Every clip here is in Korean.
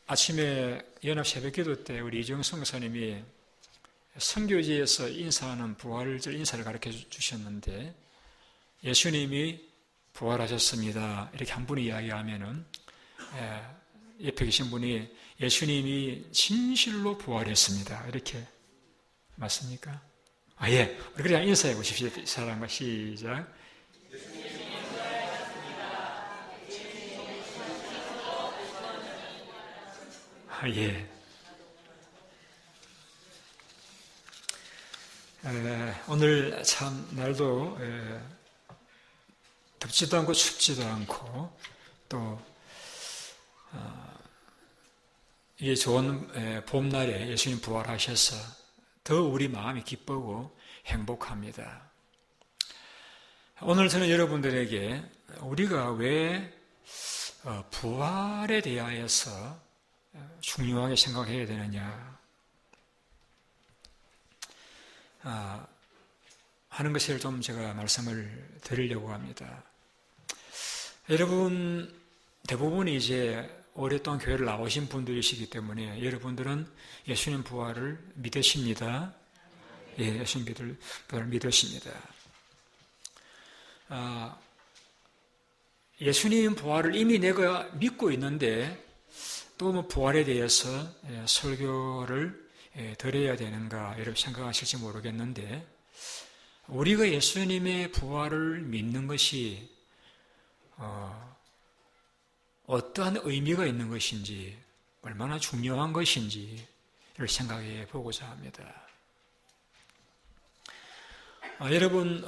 아침에 연합 새벽기도 때 우리 이정성 목사님이 선교지에서 인사하는 부활절 인사를 가르쳐 주셨는데, 예수님이 부활하셨습니다 이렇게 한 분이 이야기하면은 옆에 계신 분이 예수님이 진실로 부활했습니다 이렇게, 맞습니까? 예. 우리 그냥 인사해 보십시오. 사람과 시작. 예. 오늘 참 날도 덥지도 않고 춥지도 않고 또 이게 좋은 봄날에 예수님 부활하셔서 더 우리 마음이 기쁘고 행복합니다. 오늘 저는 여러분들에게 우리가 왜 부활에 대하여서 중요하게 생각해야 되느냐 하는 것을 좀 제가 말씀을 드리려고 합니다. 여러분 대부분이 이제 오랫동안 교회를 나오신 분들이시기 때문에 여러분들은 예수님 부활을 믿으십니다. 예, 예수님 부활을 믿으십니다. 예수님 부활을 이미 내가 믿고 있는데 또 뭐 부활에 대해서 설교를 드려야 되는가 여러분 생각하실지 모르겠는데, 우리가 예수님의 부활을 믿는 것이 어떠한 의미가 있는 것인지, 얼마나 중요한 것인지를 생각해 보고자 합니다. 여러분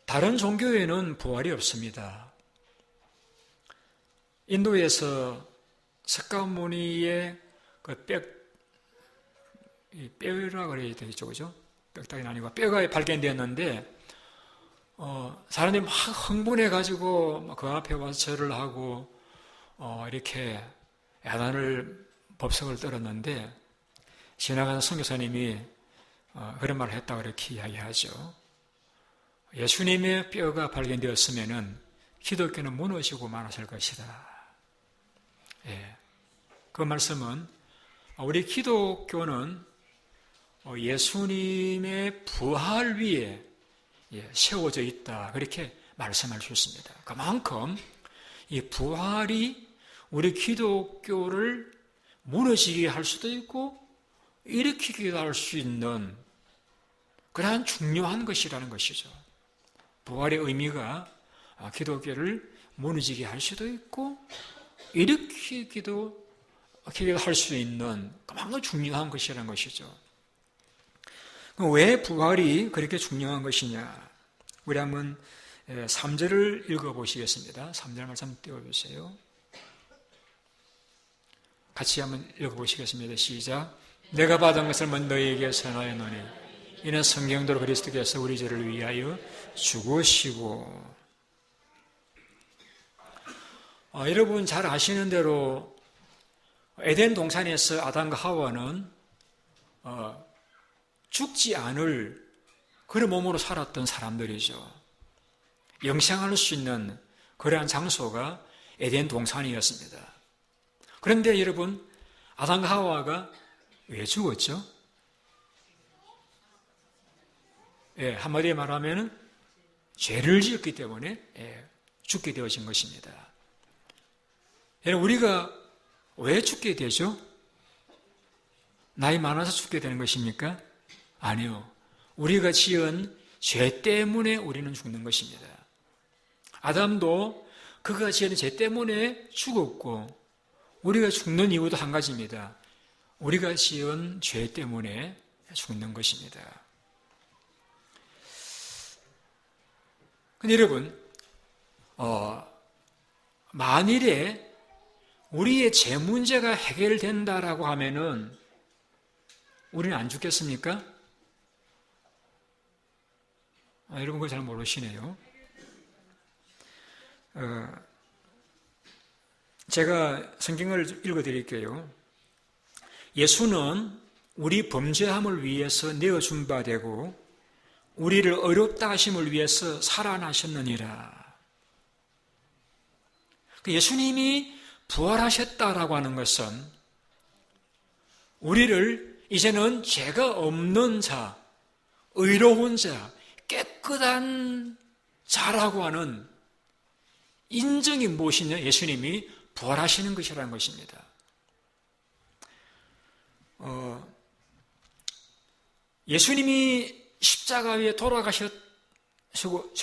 다른 종교에는 부활이 없습니다. 인도에서 석가모니의 그 뼈라 그래야 되겠죠, 그죠? 뼈다귀는 아니고 뼈가 발견되었는데 사람들이 막 흥분해가지고 그 앞에 와서 절을 하고 이렇게 야단을 법석을 떨었는데, 지나가는 선교사님이 그런 말을 했다고 이렇게 이야기하죠. 예수님의 뼈가 발견되었으면은 기독교는 무너지고 말았을 것이다. 예. 그 말씀은 우리 기독교는 예수님의 부활 위에 세워져 있다, 그렇게 말씀할 수 있습니다. 그만큼 이 부활이 우리 기독교를 무너지게 할 수도 있고 일으키기도 할 수 있는 그러한 중요한 것이라는 것이죠. 부활의 의미가 기독교를 무너지게 할 수도 있고 일으키기도 할 수 있는 그만큼 중요한 것이라는 것이죠. 왜 부활이 그렇게 중요한 것이냐? 우리 한번 3절을 읽어보시겠습니다. 3절 말씀 띄워주세요. 같이 한번 읽어보시겠습니다. 시작. 내가 받은 것을 너희에게 선하였노니 이는 성경대로 그리스도께서 우리 죄를 위하여 죽으시고. 여러분 잘 아시는 대로 에덴 동산에서 아담과 하와는 죽지 않을 그런 몸으로 살았던 사람들이죠. 영생할 수 있는 그러한 장소가 에덴 동산이었습니다. 그런데 여러분, 아담과 하와가 왜 죽었죠? 한마디에 말하면 죄를 지었기 때문에 죽게 되어진 것입니다. 여러분, 우리가 왜 죽게 되죠? 나이 많아서 죽게 되는 것입니까? 아니요. 우리가 지은 죄 때문에 우리는 죽는 것입니다. 아담도 그가 지은 죄 때문에 죽었고, 우리가 죽는 이유도 한 가지입니다. 우리가 지은 죄 때문에 죽는 것입니다. 근데 여러분, 만일에 우리의 죄 문제가 해결된다라고 하면은 우리는 안 죽겠습니까? 여러분 그걸 잘 모르시네요. 제가 성경을 읽어드릴게요. 예수는 우리 범죄함을 위해서 내어준 바 되고 우리를 어렵다 하심을 위해서 살아나셨느니라. 예수님이 부활하셨다라고 하는 것은 우리를 이제는 죄가 없는 자, 의로운 자, 깨끗한 자라고 하는 인정이 무엇이냐? 예수님이 부활하시는 것이라는 것입니다. 예수님이 십자가 위에 돌아가시고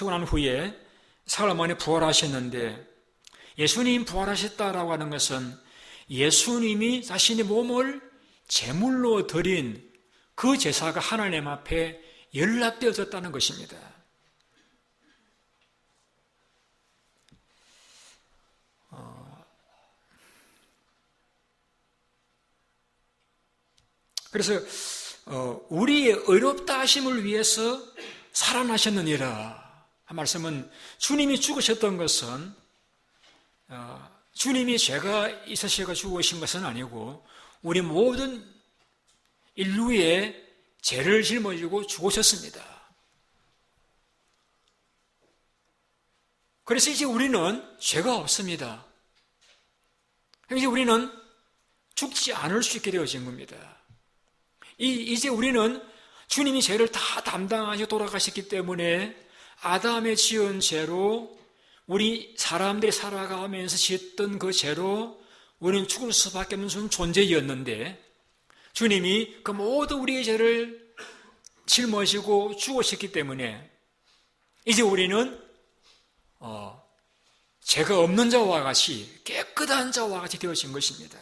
난 후에 사흘 만에 부활하셨는데, 예수님 부활하셨다라고 하는 것은 예수님이 자신의 몸을 제물로 드린 그 제사가 하나님 앞에 연락되어졌다는 것입니다. 그래서 우리의 의롭다 하심을 위해서 살아나셨느니라 한 말씀은, 주님이 죽으셨던 것은 주님이 죄가 있으셔서 죽으신 것은 아니고 우리 모든 인류의 죄를 짊어지고 죽으셨습니다. 그래서 이제 우리는 죄가 없습니다. 이제 우리는 죽지 않을 수 있게 되어진 겁니다. 이제 우리는 주님이 죄를 다 담당하시고 돌아가셨기 때문에 아담의 지은 죄로, 우리 사람들이 살아가면서 지었던 그 죄로 우리는 죽을 수밖에 없는 존재였는데, 주님이 그 모든 우리의 죄를 짊어지고 죽으셨기 때문에 이제 우리는 죄가 없는 자와 같이, 깨끗한 자와 같이 되어진 것입니다.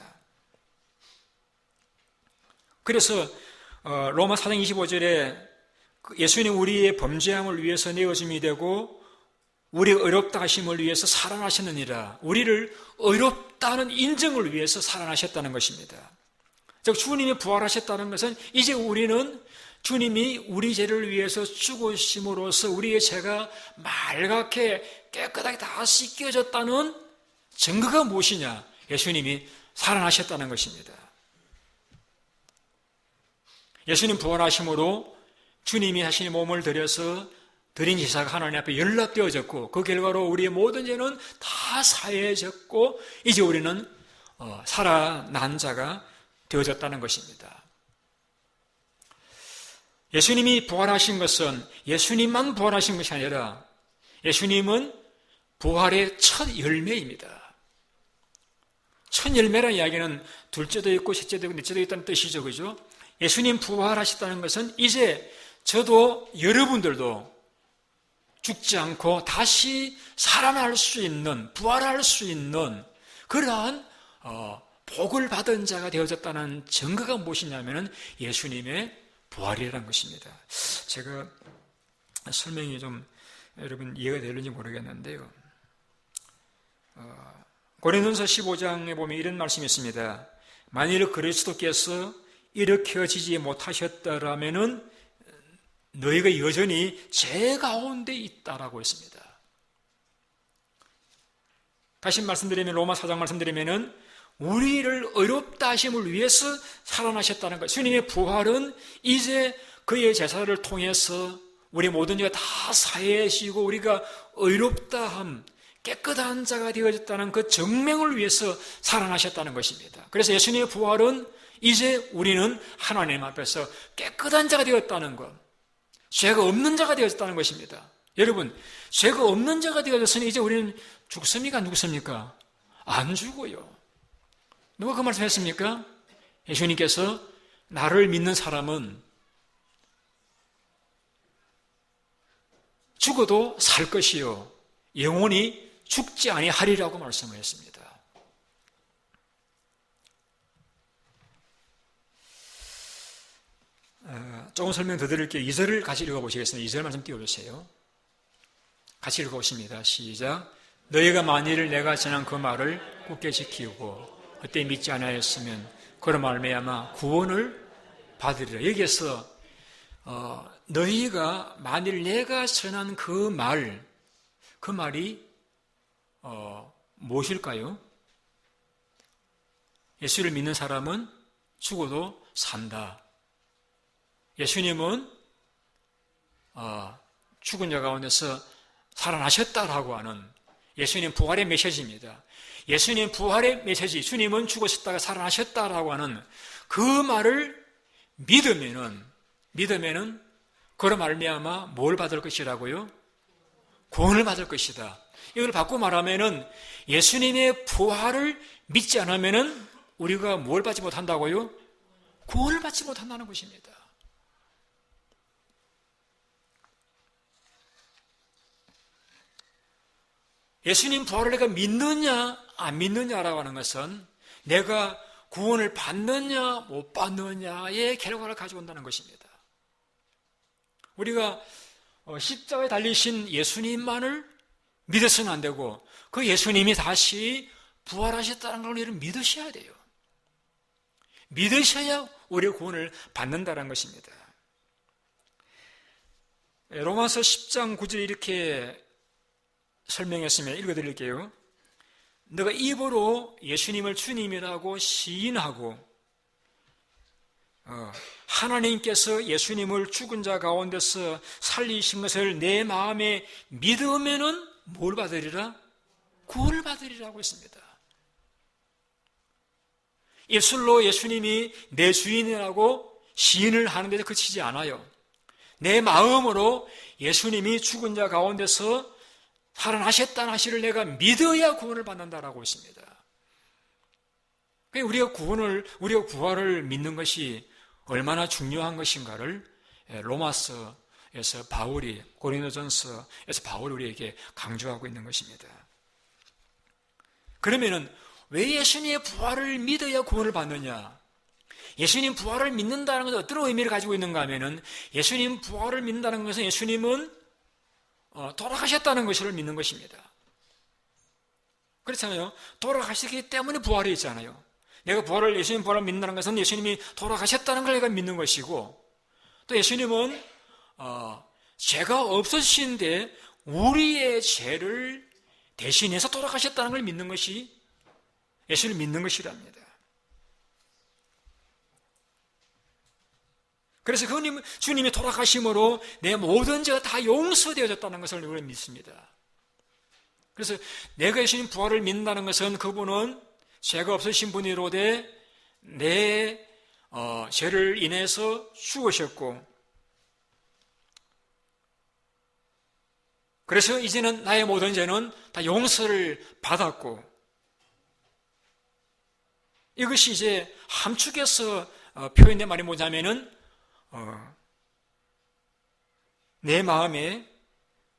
그래서 로마 4장 25절에 예수님 우리의 범죄함을 위해서 내어짐이 되고 우리 의롭다 하심을 위해서 살아나셨느니라, 우리를 의롭다는 인정을 위해서 살아나셨다는 것입니다. 즉 주님이 부활하셨다는 것은 이제 우리는 주님이 우리 죄를 위해서 죽으심으로써 우리의 죄가 맑게 깨끗하게 다 씻겨졌다는 증거가 무엇이냐? 예수님이 살아나셨다는 것입니다. 예수님 부활하심으로 주님이 자신의 몸을 들여서 드린 제사가 하나님 앞에 연락되어졌고, 그 결과로 우리의 모든 죄는 다 사해졌고 이제 우리는 살아난 자가 되어졌다는 것입니다. 예수님이 부활하신 것은 예수님만 부활하신 것이 아니라 예수님은 부활의 첫 열매입니다. 첫 열매라는 이야기는 둘째도 있고 셋째도 있고 넷째도 있다는 뜻이죠. 그죠? 예수님 부활하셨다는 것은 이제 저도 여러분들도 죽지 않고 다시 살아날 수 있는, 부활할 수 있는 그러한 복을 받은 자가 되어졌다는 증거가 무엇이냐면 예수님의 부활이라는 것입니다. 제가 설명이 좀 여러분 이해가 되는지 모르겠는데요. 고린도전서 15장에 보면 이런 말씀이 있습니다. 만일 그리스도께서 일으켜지지 못하셨더라면은 너희가 여전히 죄 가운데 있다라고 했습니다. 다시 말씀드리면, 로마 4장 말씀드리면은 우리를 의롭다 하심을 위해서 살아나셨다는 것. 주님의 부활은 이제 그의 제사를 통해서 우리 모든 죄가 다 사해지고 우리가 의롭다함, 깨끗한 자가 되어졌다는 그 증명을 위해서 살아나셨다는 것입니다. 그래서 예수님의 부활은 이제 우리는 하나님 앞에서 깨끗한 자가 되었다는 것, 죄가 없는 자가 되었다는 것입니다. 여러분, 죄가 없는 자가 되어졌으니 이제 우리는 죽습니까? 안 죽습니까? 안 죽어요. 누가 그 말씀 했습니까? 예수님께서 나를 믿는 사람은 죽어도 살 것이요 영원히 죽지 아니하리라고 말씀을 했습니다. 조금 설명 더 드릴게요. 2절을 같이 읽어보시겠습니다. 2절 말씀 띄워주세요. 같이 읽어보십니다. 시작. 너희가 만일 내가 전한 그 말을 굳게 지키고 그때 믿지 않았으면 그로 말미암아 구원을 받으리라. 여기에서 너희가 만일 내가 전한 그 말이 무엇일까요? 예수를 믿는 사람은 죽어도 산다. 예수님은 죽은 자 가운데서 살아나셨다라고 하는 예수님 부활의 메시지입니다. 예수님 부활의 메시지, 주님은 죽으셨다가 살아나셨다라고 하는 그 말을 믿으면은 그로 말미암아 뭘 받을 것이라고요? 구원을 받을 것이다. 이걸 바꾸고 말하면은 예수님의 부활을 믿지 않으면은 우리가 뭘 받지 못한다고요? 구원을 받지 못한다는 것입니다. 예수님 부활을 내가 믿느냐 안 믿느냐라고 하는 것은 내가 구원을 받느냐 못 받느냐의 결과를 가져온다는 것입니다. 우리가 십자가에 달리신 예수님만을 믿어서는 안 되고 그 예수님이 다시 부활하셨다는 걸 우리는 믿으셔야 돼요. 믿으셔야 우리의 구원을 받는다는 것입니다. 로마서 10장 9절에 이렇게 설명했으면 읽어드릴게요. 너가 입으로 예수님을 주님이라고 시인하고 하나님께서 예수님을 죽은 자 가운데서 살리신 것을 내 마음에 믿으면은 뭘 받으리라? 구원을 받으리라고 했습니다. 입술로 예수님이 내 주인이라고 시인을 하는 데서 그치지 않아요. 내 마음으로 예수님이 죽은 자 가운데서 살아나셨다는 사실을 내가 믿어야 구원을 받는다라고 했습니다. 우리가 우리가 부활을 믿는 것이 얼마나 중요한 것인가를 로마서에서 바울이, 고린도전서에서 바울이 우리에게 강조하고 있는 것입니다. 그러면은 왜 예수님의 부활을 믿어야 구원을 받느냐? 예수님 부활을 믿는다는 것은 어떤 의미를 가지고 있는가 하면은 예수님 부활을 믿는다는 것은 예수님은 돌아가셨다는 것을 믿는 것입니다. 그렇잖아요. 돌아가셨기 때문에 부활이 있잖아요. 내가 예수님 부활을 믿는다는 것은 예수님이 돌아가셨다는 걸 내가 믿는 것이고, 또 예수님은 죄가 없으신데 우리의 죄를 대신해서 돌아가셨다는 걸 믿는 것이 예수를 믿는 것이랍니다. 그래서 주님이 돌아가심으로 내 모든 죄가 다 용서되어졌다는 것을 우리는 믿습니다. 그래서 내가 예수님 부활을 믿는다는 것은 그분은 죄가 없으신 분이로되 내 죄를 인해서 죽으셨고, 그래서 이제는 나의 모든 죄는 다 용서를 받았고, 이것이 이제 함축해서 표현된 말이 뭐냐면은 내 마음에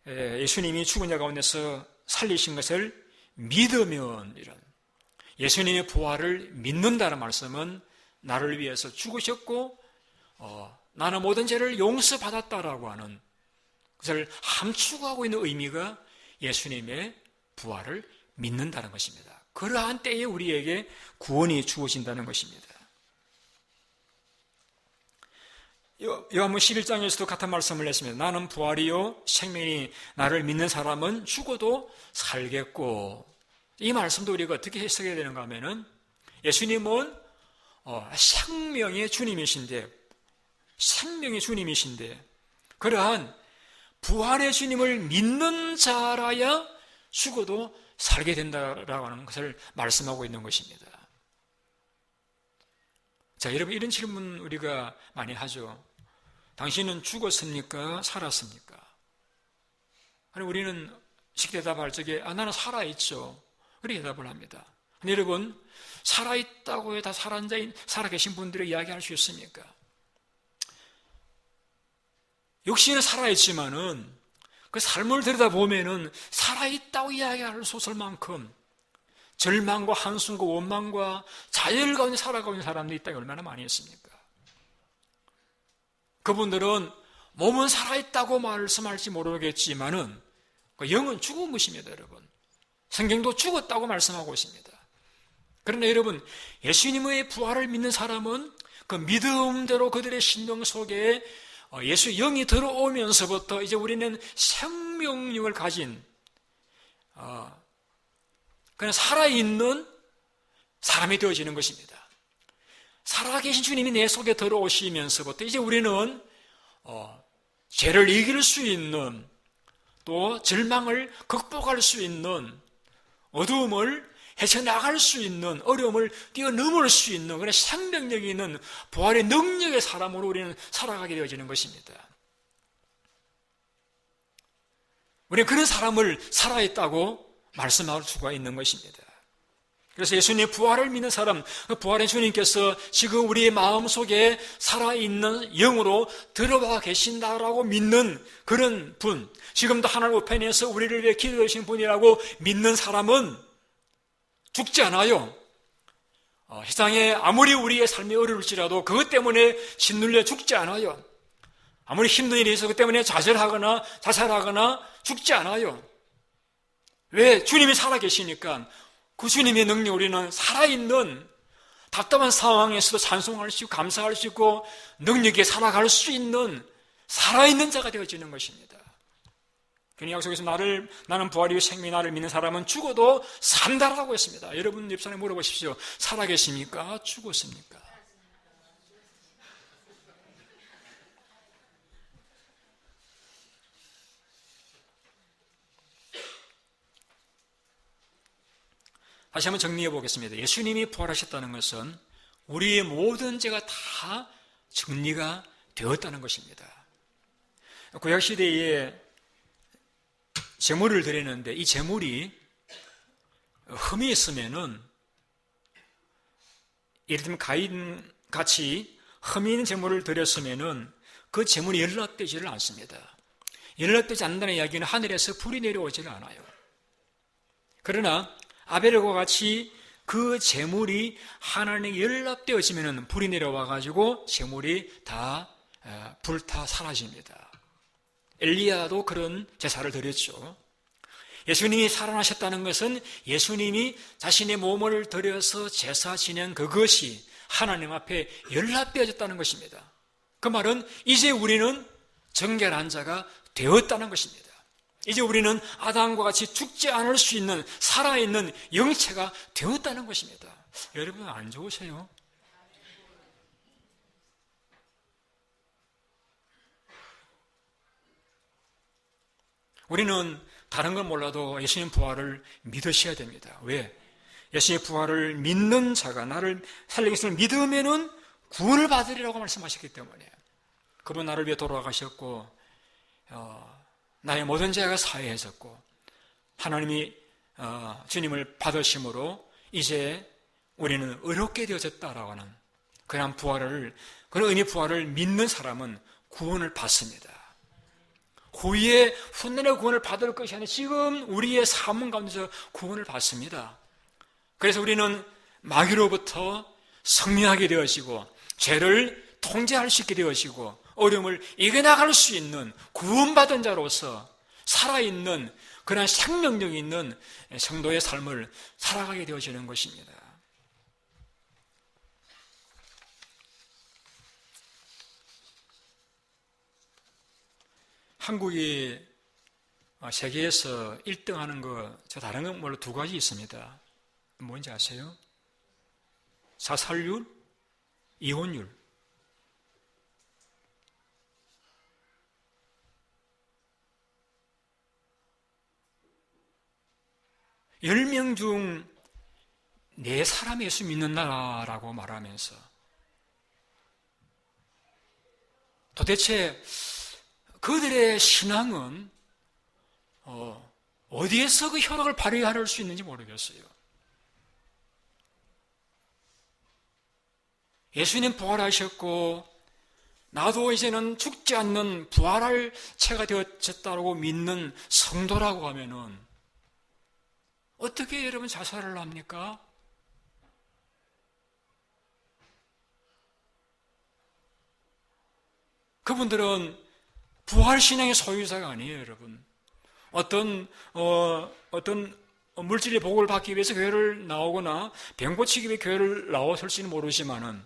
예수님이 죽은 자 가운데서 살리신 것을 믿으면, 이런 예수님의 부활을 믿는다는 말씀은 나를 위해서 죽으셨고 나는 모든 죄를 용서받았다라고 하는 그것을 함축하고 있는 의미가 예수님의 부활을 믿는다는 것입니다. 그러한 때에 우리에게 구원이 주어진다는 것입니다. 요한복음 11장에서도 같은 말씀을 했습니다. 나는 부활이요 생명이, 나를 믿는 사람은 죽어도 살겠고. 이 말씀도 우리가 어떻게 해석해야 되는가 하면은 예수님은 생명의 주님이신데 그러한 부활의 주님을 믿는 자라야 죽어도 살게 된다라고 하는 것을 말씀하고 있는 것입니다. 자, 여러분, 이런 질문 우리가 많이 하죠. 당신은 죽었습니까? 살았습니까? 아니, 우리는 쉽게 대답할 적에 나는 살아있죠. 그렇게 대답을 합니다. 근데 여러분, 살아있다고 다 살아계신 분들의 이야기할 수 있습니까? 육신은 살아있지만은 그 삶을 들여다보면은 살아있다고 이야기할 수 없을 만큼 절망과 한숨과 원망과 자열 가운데 살아가고 있는 사람들이 있다니 얼마나 많이 있습니까? 그분들은 몸은 살아있다고 말씀할지 모르겠지만은 그 영은 죽은 것입니다, 여러분. 성경도 죽었다고 말씀하고 있습니다. 그러나 여러분, 예수님의 부활을 믿는 사람은 그 믿음대로 그들의 심령 속에 예수의 영이 들어오면서부터 이제 우리는 생명력을 가진 그냥 살아있는 사람이 되어지는 것입니다. 살아계신 주님이 내 속에 들어오시면서부터 이제 우리는 죄를 이길 수 있는, 또 절망을 극복할 수 있는 어두움을 헤쳐나갈 수 있는, 어려움을 뛰어넘을 수 있는 그런 생명력이 있는 부활의 능력의 사람으로 우리는 살아가게 되어지는 것입니다. 우리는 그런 사람을 살아있다고 말씀할 수가 있는 것입니다. 그래서 예수님의 부활을 믿는 사람, 그 부활의 주님께서 지금 우리의 마음속에 살아있는 영으로 들어와 계신다라고 믿는 그런 분, 지금도 하나님 우편에서 우리를 위해 기도해 주신 분이라고 믿는 사람은 죽지 않아요. 세상에 아무리 우리의 삶이 어려울지라도 그것 때문에 짓눌려 죽지 않아요. 아무리 힘든 일이 있어 그것 때문에 좌절하거나 자살하거나 죽지 않아요. 왜? 주님이 살아계시니까. 그 주님의 능력, 우리는 살아있는, 답답한 상황에서도 찬송할 수 있고 감사할 수 있고 능력에 살아갈 수 있는 살아있는 자가 되어지는 것입니다. 그러니 약속에서 나는 부활이요 생명이 나를 믿는 사람은 죽어도 산다라고 했습니다. 여러분 옆사람에 물어보십시오. 살아계십니까? 죽었습니까? 다시 한번 정리해 보겠습니다. 예수님이 부활하셨다는 것은 우리의 모든 죄가 다 정리가 되었다는 것입니다. 구약시대에 제물을 드리는데 이 제물이 흠이 있으면은, 예를 들면 가인같이 흠이 있는 제물을 드렸으면은 그 제물이 연락되지를 않습니다. 연락되지 않는다는 이야기는 하늘에서 불이 내려오지를 않아요. 그러나 아벨과 같이 그 제물이 하나님께 연락되어지면 불이 내려와가지고 제물이 다 불타 사라집니다. 엘리야도 그런 제사를 드렸죠. 예수님이 살아나셨다는 것은 예수님이 자신의 몸을 들여서 제사 지낸 그것이 하나님 앞에 연락되어졌다는 것입니다. 그 말은 이제 우리는 정결한 자가 되었다는 것입니다. 이제 우리는 아담과 같이 죽지 않을 수 있는 살아있는 영체가 되었다는 것입니다. 여러분 안 좋으세요? 우리는 다른 건 몰라도 예수님 부활을 믿으셔야 됩니다. 왜? 예수님의 부활을 믿는 자가 나를 살리겠음을 믿으면은 구원을 받으리라고 말씀하셨기 때문에, 그분 나를 위해 돌아가셨고 나의 모든 죄가 사해졌고 하나님이 주님을 받으심으로 이제 우리는 의롭게 되어졌다라고 하는 그런 부활을, 그런 은혜 부활을 믿는 사람은 구원을 받습니다. 후에 훗날의 구원을 받을 것이 아니라 지금 우리의 삶 가운데서 구원을 받습니다. 그래서 우리는 마귀로부터 승리하게 되어지고 죄를 통제할 수 있게 되어지고 어려움을 이겨나갈 수 있는 구원받은 자로서 살아있는 그런 생명력이 있는 성도의 삶을 살아가게 되어지는 것입니다. 한국이 세계에서 1등 하는 거, 저 다른 건 물론 두 가지 있습니다. 뭔지 아세요? 자살률, 이혼율. 열 명 중 4사람이 예수 믿는 나라라고 말하면서 도대체 그들의 신앙은 어디에서 그 혈액을 발휘할 수 있는지 모르겠어요. 예수님 부활하셨고 나도 이제는 죽지 않는 부활할 체가 되어졌다고 믿는 성도라고 하면은 어떻게 여러분 자살을 합니까? 그분들은 부활신앙의 소유자가 아니에요, 여러분. 어떤 물질의 복을 받기 위해서 교회를 나오거나 병 고치기 위해 교회를 나왔을지는 모르지만은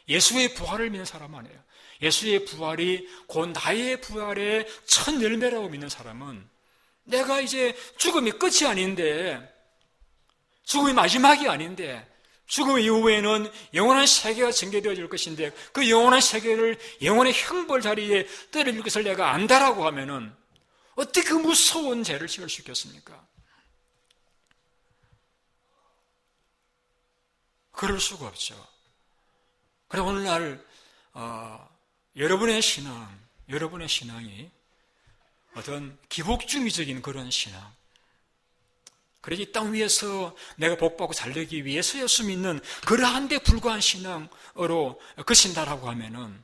예수의 부활을 믿는 사람 아니에요. 예수의 부활이 곧 나의 부활의 첫 열매라고 믿는 사람은 내가 이제 죽음이 끝이 아닌데, 죽음이 마지막이 아닌데, 죽음 이후에는 영원한 세계가 전개되어질 것인데 그 영원한 세계를 영원의 형벌 자리에 떨어질 것을 내가 안다라고 하면은 어떻게 그 무서운 죄를 지을 수 있겠습니까? 그럴 수가 없죠. 그래 오늘날 여러분의 신앙이 어떤 기복주의적인 그런 신앙, 그래 이 땅 위에서 내가 복받고 살기 위해서 예수 믿는 그러한 데 불과한 신앙으로 그친다라고 하면은,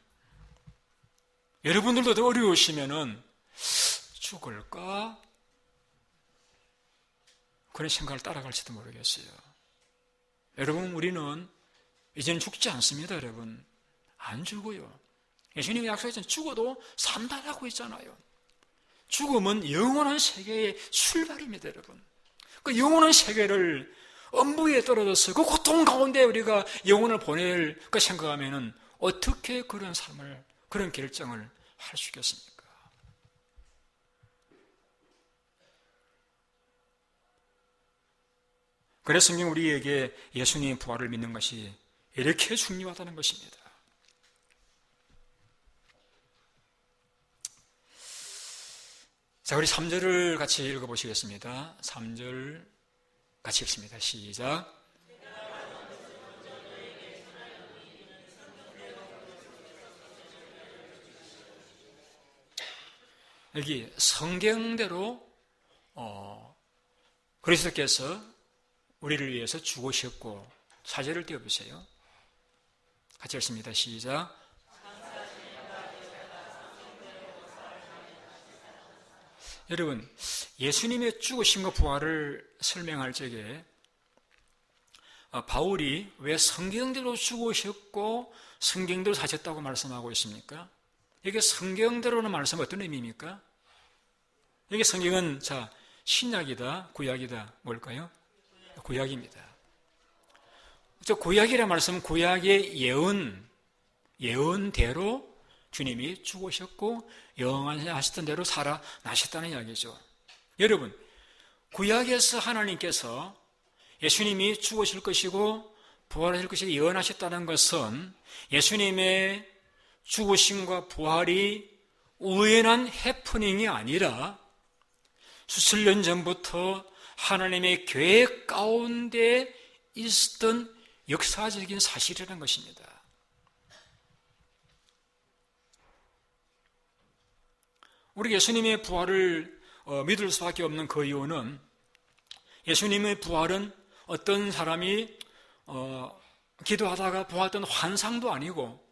여러분들도 더 어려우시면은 죽을까? 그런 생각을 따라갈지도 모르겠어요. 여러분, 우리는 이제는 죽지 않습니다. 여러분, 안 죽어요. 예수님이 약속했잖아요. 죽어도 산다라고 했잖아요. 죽음은 영원한 세계의 출발입니다. 여러분, 그 영원한 세계를 엄부에 떨어져서 그 고통 가운데 우리가 영혼을 보낼 거 생각하면은 어떻게 그런 삶을, 그런 결정을 할 수 있겠습니까? 그래서 성경 우리에게 예수님의 부활을 믿는 것이 이렇게 중요하다는 것입니다. 자, 우리 3절을 같이 읽어보시겠습니다. 3절 같이 읽습니다. 시작. 여기 성경대로 그리스도께서 우리를 위해서 죽으셨고, 4절을 띄워보세요. 같이 읽습니다. 시작. 여러분, 예수님의 죽으심과 부활을 설명할 적에 바울이 왜 성경대로 죽으셨고 성경대로 사셨다고 말씀하고 있습니까? 이게 성경대로는 말씀 어떤 의미입니까? 여기 성경은 신약이다, 구약이다, 뭘까요? 구약입니다. 저 구약이라는 말씀은 구약의 예언대로 주님이 죽으셨고 영원하셨던 대로 살아나셨다는 이야기죠. 여러분, 구약에서 하나님께서 예수님이 죽으실 것이고 부활하실 것이 예언하셨다는 것은 예수님의 죽으심과 부활이 우연한 해프닝이 아니라 수천 년 전부터 하나님의 계획 가운데 있었던 역사적인 사실이라는 것입니다. 우리 예수님의 부활을 믿을 수밖에 없는 그 이유는, 예수님의 부활은 어떤 사람이 기도하다가 보았던 환상도 아니고,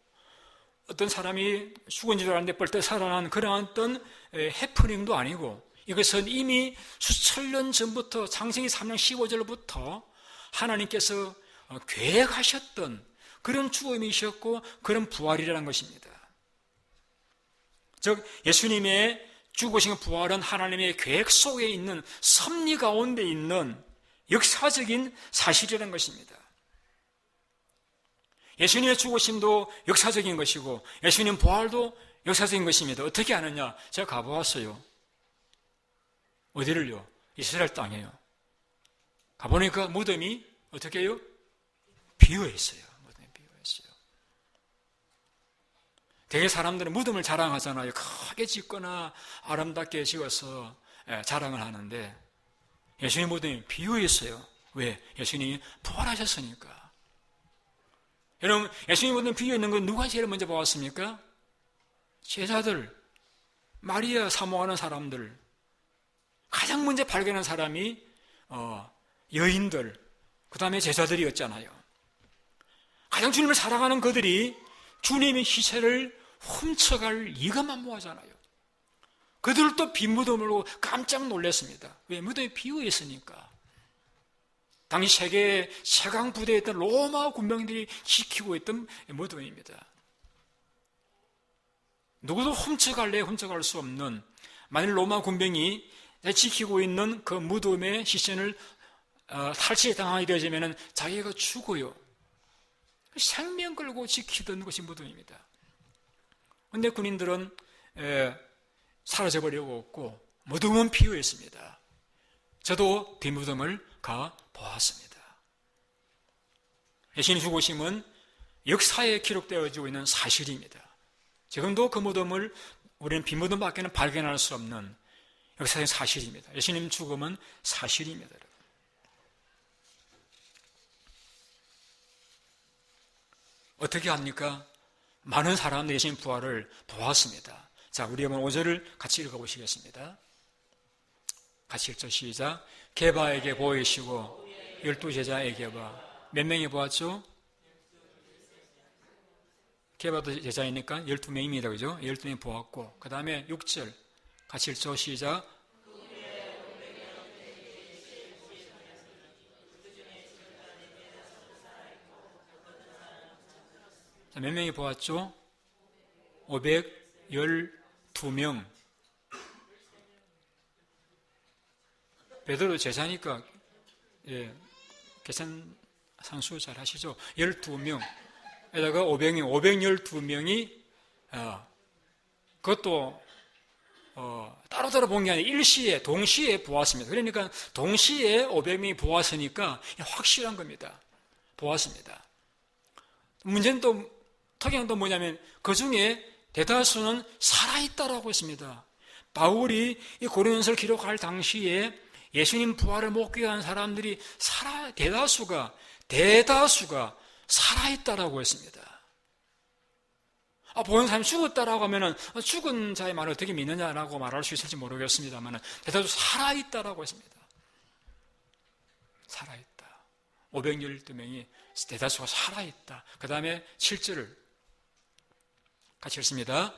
어떤 사람이 죽은 줄 알았는데 벌떡 살아난 그러한 어떤 해프닝도 아니고, 이것은 이미 수천 년 전부터 창세기 3장 15절부터 하나님께서 계획하셨던 그런 죽음이셨고 그런 부활이라는 것입니다. 즉 예수님의 죽으신 부활은 하나님의 계획 속에 있는 섭리 가운데 있는 역사적인 사실이라는 것입니다. 예수님의 죽으심도 역사적인 것이고 예수님 부활도 역사적인 것입니다. 어떻게 아느냐? 제가 가보았어요. 어디를요? 이스라엘 땅에요. 가보니까 무덤이 어떻게 해요? 비어있어요. 무덤이 비어있어요. 되게 사람들은 무덤을 자랑하잖아요. 크게 짓거나 아름답게 지어서 자랑을 하는데, 예수님 무덤이 비어있어요. 왜? 예수님이 부활하셨으니까. 여러분, 예수님 무덤이 비어있는 건 누가 제일 먼저 보았습니까? 제자들, 마리아 사모하는 사람들, 가장 먼저 발견한 사람이 여인들, 그 다음에 제자들이었잖아요. 가장 주님을 사랑하는 그들이 주님의 희생을 훔쳐갈 리가 만무하잖아요. 그들도 빈 무덤을 보고 깜짝 놀랐습니다. 왜? 무덤이 비어 있으니까. 당시 세계 최강 부대에 있던 로마 군병들이 지키고 있던 무덤입니다. 누구도 훔쳐갈 수 없는, 만일 로마 군병이 지키고 있는 그 무덤의 시신을 탈취당하게 되어지면 자기가 죽어요. 생명 걸고 지키던 것이 무덤입니다. 그런데 군인들은 사라져버리고 없고 무덤은 비어 있습니다. 저도 뒷무덤을 가 보았습니다. 예수님 죽으심은 역사에 기록되어지고 있는 사실입니다. 지금도 그 무덤을 우리는 빈무덤밖에는 발견할 수 없는 역사의 사실입니다. 예수님 죽음은 사실입니다. 어떻게 합니까? 많은 사람들이 예수님 부활을 보았습니다. 자, 우리 한번 5절을 같이 읽어보시겠습니다. 같이 읽죠. 시작. 게바에게 보이시고 12제자에게 봐. 몇 명이 보았죠? 게바도 제자이니까 12명입니다. 그죠? 12명이 보았고, 그 다음에 6절 같이 읽죠. 시작. 자, 몇 명이 보았죠? 512명. 베드로 제자니까, 예, 계산 상수 잘 하시죠? 12명. 에다가 512명이, 그것도, 따로따로 본 게 아니라 일시에, 동시에 보았습니다. 그러니까 동시에 500명이 보았으니까 확실한 겁니다. 보았습니다. 문제는 또, 특이한 또 뭐냐면 그 중에 대다수는 살아있다라고 했습니다. 바울이 이 고린도서를 기록할 당시에 예수님 부활을 목격한 사람들이 대다수가 살아있다라고 했습니다. 보는 사람이 죽었다라고 하면은 죽은 자의 말을 어떻게 믿느냐라고 말할 수 있을지 모르겠습니다만 대다수 살아있다라고 했습니다. 살아있다. 512명이 대다수가 살아있다. 그 다음에 7절을 같이 읽습니다.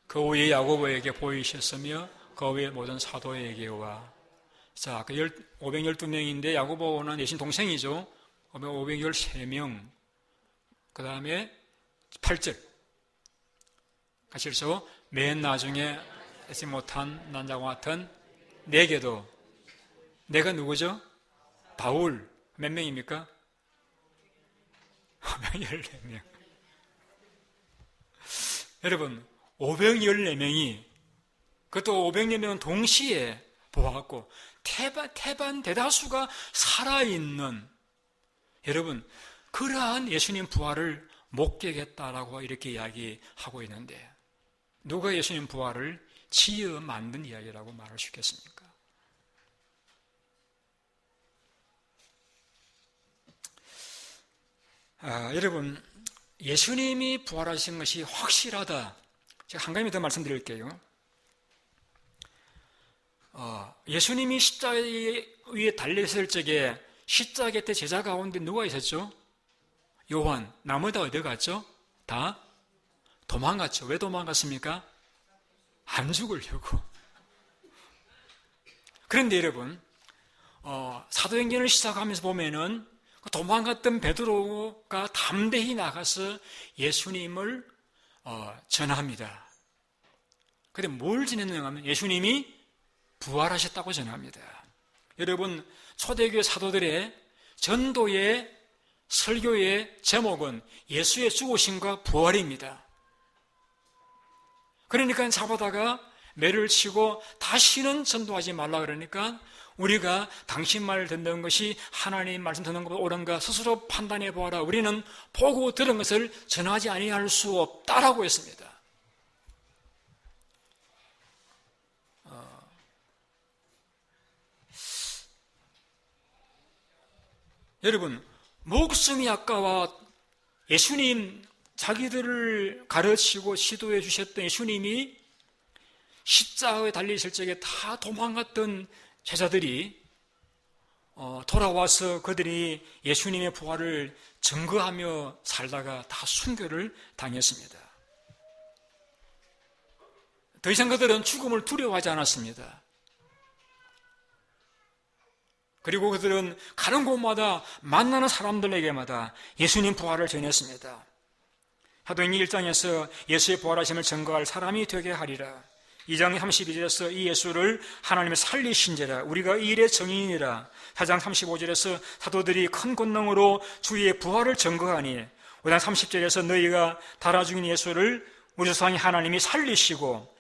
그 후에 야고보에게 보이셨으며 그 후에 모든 사도에게와. 자, 512명인데 야고보는 예수님 동생이죠. 513명. 그 다음에 8절 같이 읽죠. 맨 나중에 하지 못한 난자와 같은 내게도. 내가 누구죠? 바울. 몇 명입니까? 514명. 여러분, 514명이, 그것도 514명은 동시에 보았고, 태반 대다수가 살아있는, 여러분, 그러한 예수님 부활을 목격했다라고 이렇게 이야기하고 있는데, 누가 예수님 부활을 지어 만든 이야기라고 말할 수 있겠습니까? 여러분, 예수님이 부활하신 것이 확실하다. 제가 한 가지 더 말씀드릴게요. 예수님이 십자가 위에 달렸을 적에 십자가 곁에 제자 가운데 누가 있었죠? 요한. 나머지 다 어디 갔죠? 다 도망갔죠. 왜 도망갔습니까? 안 죽으려고. 그런데 여러분, 사도행전을 시작하면서 보면은 도망갔던 베드로가 담대히 나가서 예수님을 전합니다. 그런데 뭘 전했느냐 하면 예수님이 부활하셨다고 전합니다. 여러분, 초대교회 사도들의 전도의 설교의 제목은 예수의 죽으심과 부활입니다. 그러니까 잡아다가 매를 치고 다시는 전도하지 말라 그러니까 우리가 당신 말 듣는 것이 하나님 말씀 듣는 것보다 옳은가 스스로 판단해 보아라. 우리는 보고 들은 것을 전하지 아니할 수 없다라고 했습니다. 여러분, 목숨이 아까워 예수님 자기들을 가르치고 지도해 주셨던 예수님이 십자가에 달리실 적에 다 도망갔던 제자들이 돌아와서 그들이 예수님의 부활을 증거하며 살다가 다 순교를 당했습니다. 더 이상 그들은 죽음을 두려워하지 않았습니다. 그리고 그들은 가는 곳마다 만나는 사람들에게마다 예수님 부활을 전했습니다. 사도행전 1장에서 예수의 부활하심을 증거할 사람이 되게 하리라. 2장 32절에서 이 예수를 하나님의 살리신 자라 우리가 이 일의 증인이라. 4장 35절에서 사도들이 큰 권능으로 주의 부활을 증거하니 5장 30절에서 너희가 달아 죽인 예수를 우리 조상이 하나님이 살리시고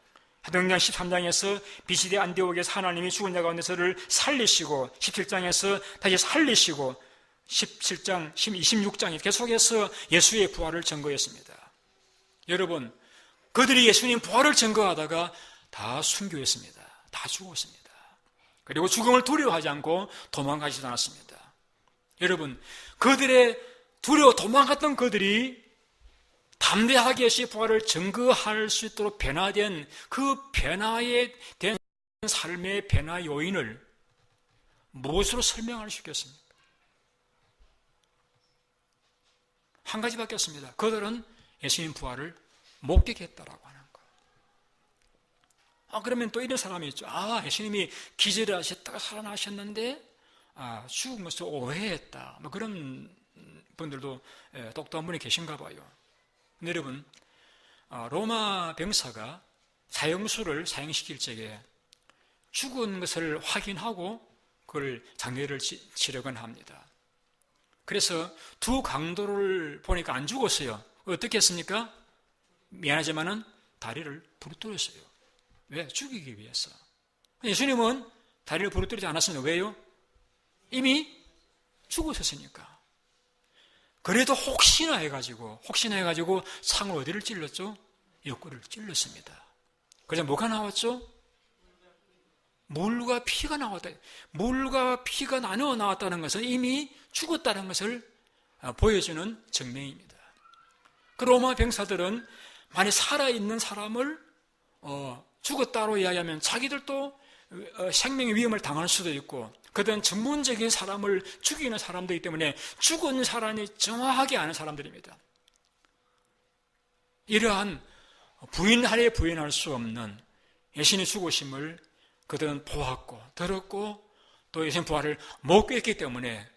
사도행전 13장에서 비시대 안디옥에서 하나님이 죽은 자 가운데서를 살리시고 17장에서 다시 살리시고 17장, 26장에 계속해서 예수의 부활을 증거했습니다. 여러분, 그들이 예수님 부활을 증거하다가 다 순교했습니다. 다 죽었습니다. 그리고 죽음을 두려워하지 않고 도망가지도 않았습니다. 여러분, 그들의 두려워 도망갔던 그들이 담대하게 예수의 부활을 증거할 수 있도록 변화된 그 변화에 된 삶의 변화 요인을 무엇으로 설명할 수 있겠습니까? 한 가지밖에 없습니다. 그들은 예수님 부활을 목격했다라고 하는 거. 그러면 또 이런 사람이 있죠. 예수님이 기절을 하셨다가 살아나셨는데 죽은 것을 오해했다. 그런 분들도 똑똑한 분이 계신가 봐요. 근데 여러분, 로마 병사가 사형수를 사형시킬 적에 죽은 것을 확인하고 그걸 장례를 치르곤 합니다. 그래서 두 강도를 보니까 안 죽었어요. 어떻게 했습니까? 미안하지만은 다리를 부러뜨렸어요. 왜? 죽이기 위해서. 예수님은 다리를 부러뜨리지 않았습니다. 왜요? 이미 죽으셨으니까. 그래도 혹시나 해가지고 상을 어디를 찔렀죠? 옆구리를 찔렀습니다. 그래서 뭐가 나왔죠? 물과 피가 나왔다. 물과 피가 나누어 나왔다는 것은 이미 죽었다는 것을 보여주는 증명입니다. 그 로마 병사들은 만약 살아있는 사람을 죽었다로 이야기하면 자기들도 생명의 위험을 당할 수도 있고, 그들은 전문적인 사람을 죽이는 사람들이기 때문에 죽은 사람이 정확하게 아는 사람들입니다. 이러한 부인할 수 없는 예수님의 죽으심을 그들은 보았고 들었고 또 예수님 부활을 목격했기 때문에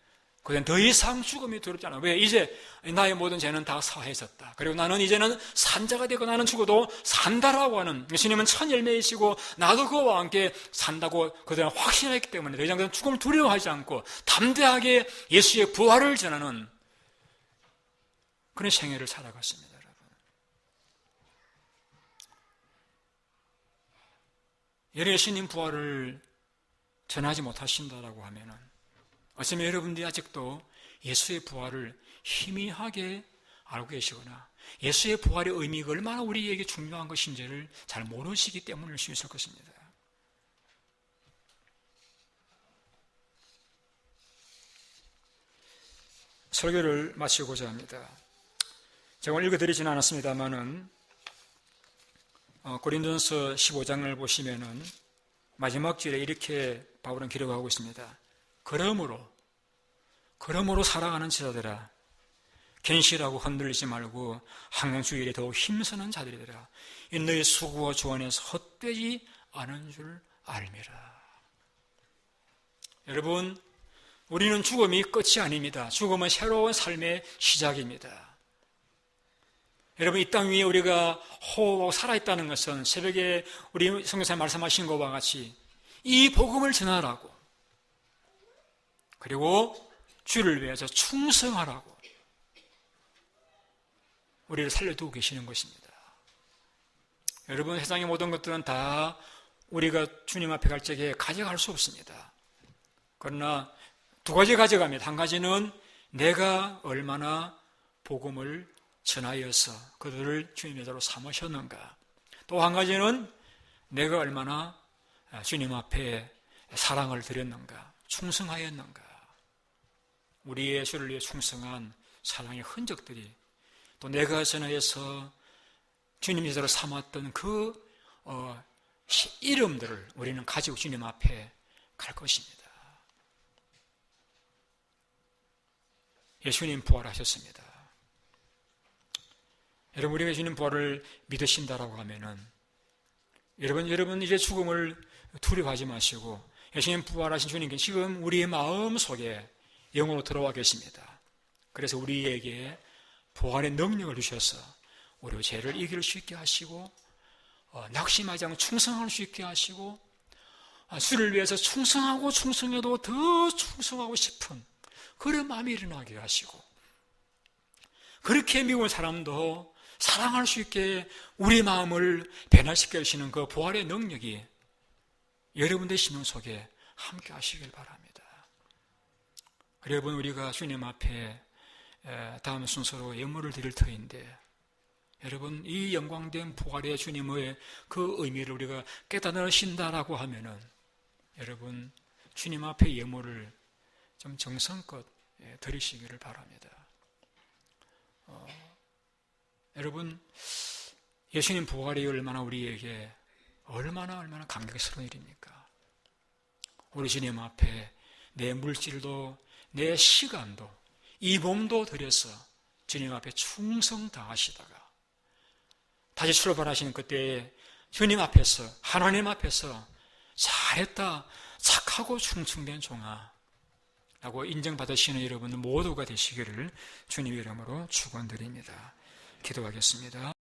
그들은 더 이상 죽음이 두렵지 않아. 왜? 이제 나의 모든 죄는 다 사해졌다. 그리고 나는 이제는 산자가 되고 나는 죽어도 산다라고 하는, 예수님은 첫 열매이시고 나도 그와 함께 산다고 그들은 확신했기 때문에 더 이상 죽음을 두려워하지 않고 담대하게 예수의 부활을 전하는 그런 생애를 살아갔습니다. 여러분, 예수님 부활을 전하지 못하신다라고 하면은 어쩌면 여러분들이 아직도 예수의 부활을 희미하게 알고 계시거나 예수의 부활의 의미가 얼마나 우리에게 중요한 것인지를 잘 모르시기 때문일 수 있을 것입니다. 설교를 마치고자 합니다. 제가 오늘 읽어드리지는 않았습니다만은 고린도전서 15장을 보시면은 마지막 줄에 이렇게 바울은 기록하고 있습니다. 그러므로 사랑하는 제자들아, 견실하고 흔들리지 말고 항상 주 일에 더욱 힘쓰는 자들이더라. 이 너희 수고와 주 안에서 헛되지 않은 줄 알미라. 여러분, 우리는 죽음이 끝이 아닙니다. 죽음은 새로운 삶의 시작입니다. 여러분, 이 땅 위에 우리가 호흡하고 살아있다는 것은 새벽에 우리 성경사님 말씀하신 것과 같이 이 복음을 전하라고, 그리고 주를 위해서 충성하라고 우리를 살려두고 계시는 것입니다. 여러분, 세상의 모든 것들은 다 우리가 주님 앞에 갈 적에 가져갈 수 없습니다. 그러나 두 가지 가져갑니다. 한 가지는 내가 얼마나 복음을 전하여서 그들을 주님의 자로 삼으셨는가. 또 한 가지는 내가 얼마나 주님 앞에 사랑을 드렸는가, 충성하였는가. 우리의 주를 위해 충성한 사랑의 흔적들이 또 내가 전하여서 주님의 자로 삼았던 그 이름들을 우리는 가지고 주님 앞에 갈 것입니다. 예수님 부활하셨습니다. 여러분, 우리가 예수님 부활을 믿으신다라고 하면은 여러분 이제 죽음을 두려워하지 마시고 예수님 부활하신 주님께 지금 우리의 마음 속에 영으로 들어와 계십니다. 그래서 우리에게 부활의 능력을 주셔서 우리 죄를 이길 수 있게 하시고 낙심하지 않고 충성할 수 있게 하시고 주를 위해서 충성하고 충성해도 더 충성하고 싶은 그런 마음이 일어나게 하시고, 그렇게 미운 사람도 사랑할 수 있게 우리 마음을 변화시켜 주시는 그 부활의 능력이 여러분들의 심령 속에 함께 하시길 바랍니다. 여러분, 우리가 주님 앞에 다음 순서로 예물을 드릴 터인데, 여러분, 이 영광된 부활의 주님의 그 의미를 우리가 깨닫으신다라고 하면은 여러분, 주님 앞에 예물을 좀 정성껏 드리시기를 바랍니다. 여러분, 예수님 부활이 얼마나 우리에게 얼마나 감격스러운 일입니까? 우리 주님 앞에 내 물질도 내 시간도 이 몸도 들여서 주님 앞에 충성 다하시다가 다시 출발하시는 그때에 주님 앞에서, 하나님 앞에서 잘했다, 착하고 충성된 종아 라고 인정받으시는 여러분 모두가 되시기를 주님의 이름으로 축원드립니다. 기도하겠습니다.